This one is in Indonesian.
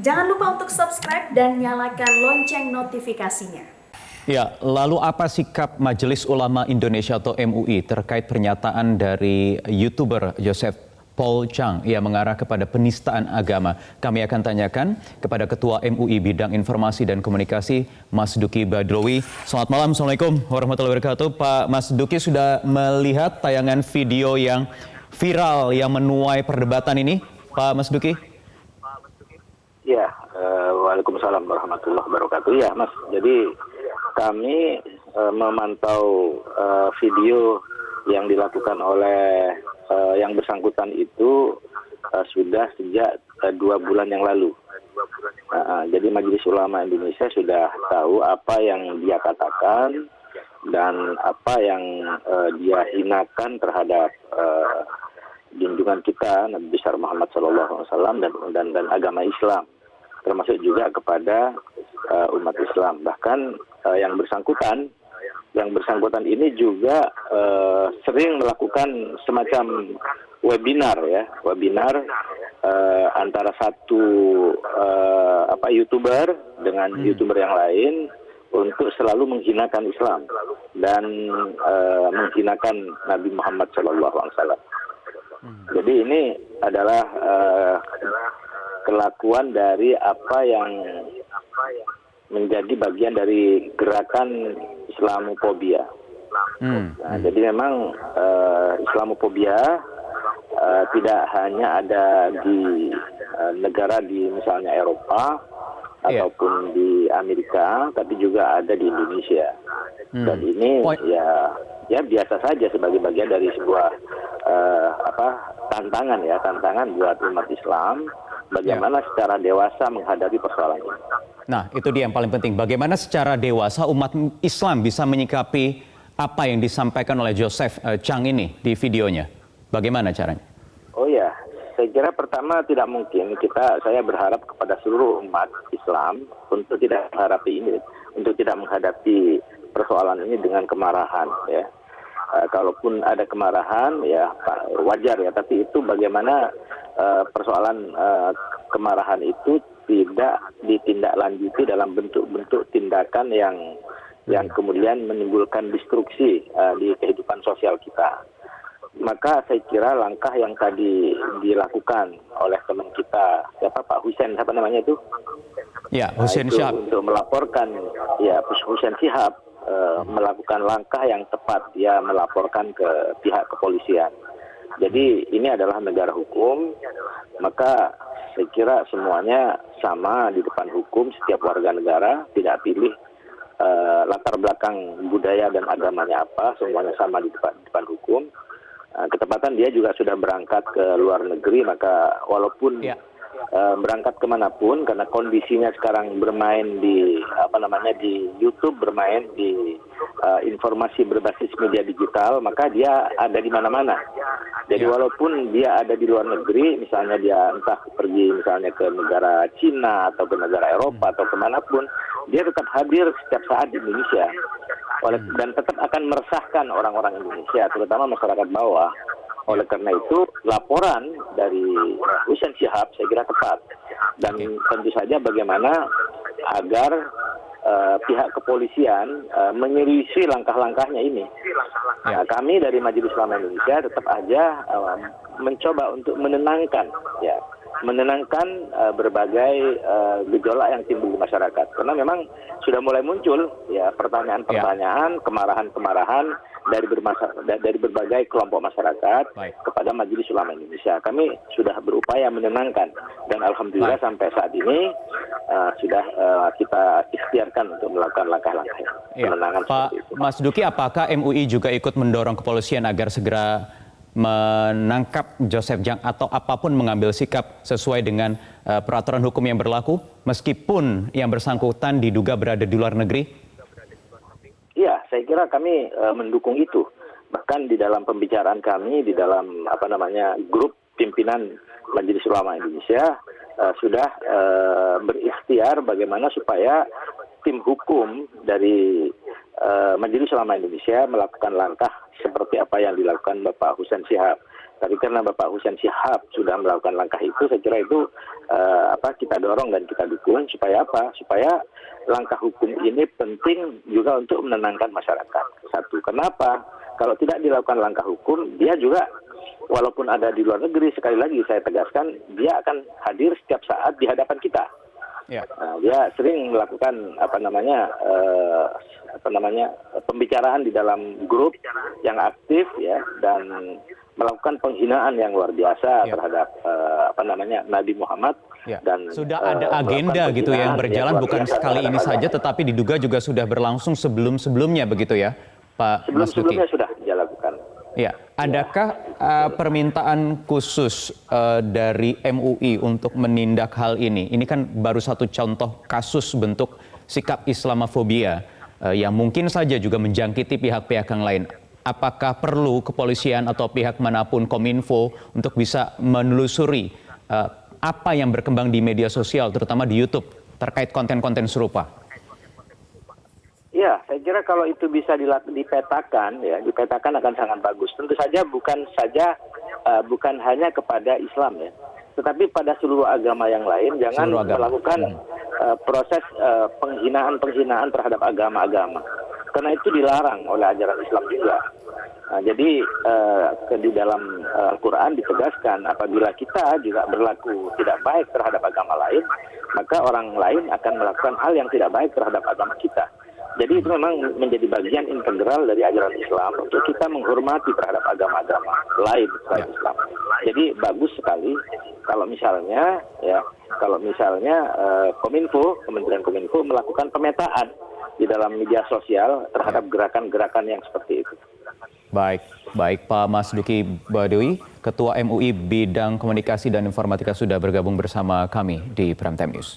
Jangan lupa untuk subscribe dan nyalakan lonceng notifikasinya. Ya, lalu apa sikap Majelis Ulama Indonesia atau MUI terkait pernyataan dari YouTuber Joseph Paul Chang yang mengarah kepada penistaan agama? Kami akan tanyakan kepada Ketua MUI Bidang Informasi dan Komunikasi, Mas Duki Badrowi. Selamat malam, Assalamualaikum warahmatullahi wabarakatuh. Pak Mas Duki sudah melihat tayangan video yang viral yang menuai perdebatan ini, Pak Mas Duki? Ya, waalaikumsalam warahmatullahi wabarakatuh. Ya, Mas. Jadi kami memantau video yang dilakukan oleh yang bersangkutan itu sudah sejak 2 bulan yang lalu. Jadi Majelis Ulama Indonesia sudah tahu apa yang dia katakan dan apa yang dia hinakan terhadap junjungan kita Nabi besar Muhammad SAW dan agama Islam, termasuk juga kepada umat Islam. Bahkan yang bersangkutan ini juga sering melakukan semacam webinar antara satu YouTuber dengan YouTuber yang lain untuk selalu menghinakan Islam dan menghinakan Nabi Muhammad SAW. Jadi ini adalah kelakuan dari apa yang menjadi bagian dari gerakan Islamofobia. Jadi memang Islamofobia tidak hanya ada di negara di misalnya Eropa ataupun di Amerika, tapi juga ada di Indonesia. Dan ini ya biasa saja sebagai bagian dari sebuah tantangan buat umat Islam bagaimana secara dewasa menghadapi persoalan ini. Nah, itu dia yang paling penting. Bagaimana secara dewasa umat Islam bisa menyikapi apa yang disampaikan oleh Joseph Chang ini di videonya? Bagaimana caranya? Oh ya, saya kira pertama tidak mungkin saya berharap kepada seluruh umat Islam untuk tidak menghadapi persoalan ini dengan kemarahan, ya. Kalaupun ada kemarahan, ya wajar ya. Tapi itu bagaimana persoalan kemarahan itu tidak ditindaklanjuti dalam bentuk-bentuk tindakan yang kemudian menimbulkan destruksi di kehidupan sosial kita. Maka saya kira langkah yang tadi dilakukan oleh teman kita, Pak Hussein, itu? Ya, Hussein Syihab. Untuk melaporkan, ya Hussein Syihab melakukan langkah yang tepat, dia melaporkan ke pihak kepolisian. Jadi ini adalah negara hukum, maka saya kira semuanya sama di depan hukum, setiap warga negara, tidak pilih latar belakang budaya dan agamanya apa, semuanya sama di depan hukum. Ketepatan dia juga sudah berangkat ke luar negeri, maka walaupun berangkat kemanapun, karena kondisinya sekarang bermain di YouTube, bermain di informasi berbasis media digital, maka dia ada di mana-mana. Jadi walaupun dia ada di luar negeri, misalnya dia entah pergi misalnya ke negara Cina atau ke negara Eropa atau kemanapun, dia tetap hadir setiap saat di Indonesia. Dan tetap akan meresahkan orang-orang Indonesia, terutama masyarakat bawah. Oleh karena itu, laporan dari Hussein Syihab saya kira tepat. Dan tentu saja bagaimana agar pihak kepolisian menyelidiki langkah-langkahnya ini. Kami dari Majelis Ulama Indonesia tetap aja mencoba untuk menenangkan berbagai gejolak yang timbul di masyarakat. Karena memang sudah mulai muncul ya pertanyaan-pertanyaan, kemarahan-kemarahan dari berbagai kelompok masyarakat kepada Majelis Ulama Indonesia. Kami sudah berupaya menenangkan dan alhamdulillah sampai saat ini sudah kita ikhtiarkan untuk melakukan langkah-langkah penenangan seperti itu. Mas Duki, apakah MUI juga ikut mendorong kepolisian agar segera menangkap Joseph Chang atau apapun mengambil sikap sesuai dengan peraturan hukum yang berlaku meskipun yang bersangkutan diduga berada di luar negeri? Iya, saya kira kami mendukung itu. Bahkan di dalam pembicaraan kami di dalam grup pimpinan Majelis Ulama Indonesia sudah berikhtiar bagaimana supaya tim hukum dari Majelis Ulama Indonesia melakukan langkah seperti apa yang dilakukan Bapak Hussein Syihab. Tapi karena Bapak Hussein Shihab sudah melakukan langkah itu, saya kira itu kita dorong dan kita dukung supaya apa? Supaya langkah hukum ini penting juga untuk menenangkan masyarakat. Satu, kenapa? Kalau tidak dilakukan langkah hukum, dia juga walaupun ada di luar negeri, sekali lagi saya tegaskan, dia akan hadir setiap saat di hadapan kita. Ya. Dia sering melakukan pembicaraan di dalam grup yang aktif ya, dan melakukan penghinaan yang luar biasa terhadap Nabi Muhammad. Ya. Dan sudah ada agenda gitu ya yang berjalan bukan sekali ini saja, tetapi diduga juga sudah berlangsung sebelum-sebelumnya begitu ya, Pak Mas Duki? Sebelum-sebelumnya sudah dilakukan. Ya, adakah permintaan khusus dari MUI untuk menindak hal ini? Ini kan baru satu contoh kasus bentuk sikap Islamofobia yang mungkin saja juga menjangkiti pihak-pihak yang lain. Apakah perlu kepolisian atau pihak manapun, Kominfo, untuk bisa menelusuri apa yang berkembang di media sosial, terutama di YouTube, terkait konten-konten serupa? Ya, saya kira kalau itu bisa dipetakan akan sangat bagus. Tentu saja bukan hanya kepada Islam ya, tetapi pada seluruh agama yang lain jangan melakukan proses penghinaan terhadap agama-agama, karena itu dilarang oleh ajaran Islam juga. Nah, jadi di dalam Al-Quran ditegaskan apabila kita juga berlaku tidak baik terhadap agama lain, maka orang lain akan melakukan hal yang tidak baik terhadap agama kita. Jadi itu memang menjadi bagian integral dari ajaran Islam untuk kita menghormati terhadap agama-agama lain selain Islam. Jadi bagus sekali kalau misalnya Kominfo, Kementerian Kominfo melakukan pemetaan di dalam media sosial terhadap gerakan-gerakan yang seperti itu. Baik Pak Mas Duki Badowi, Ketua MUI Bidang Komunikasi dan Informatika sudah bergabung bersama kami di Prime Time News.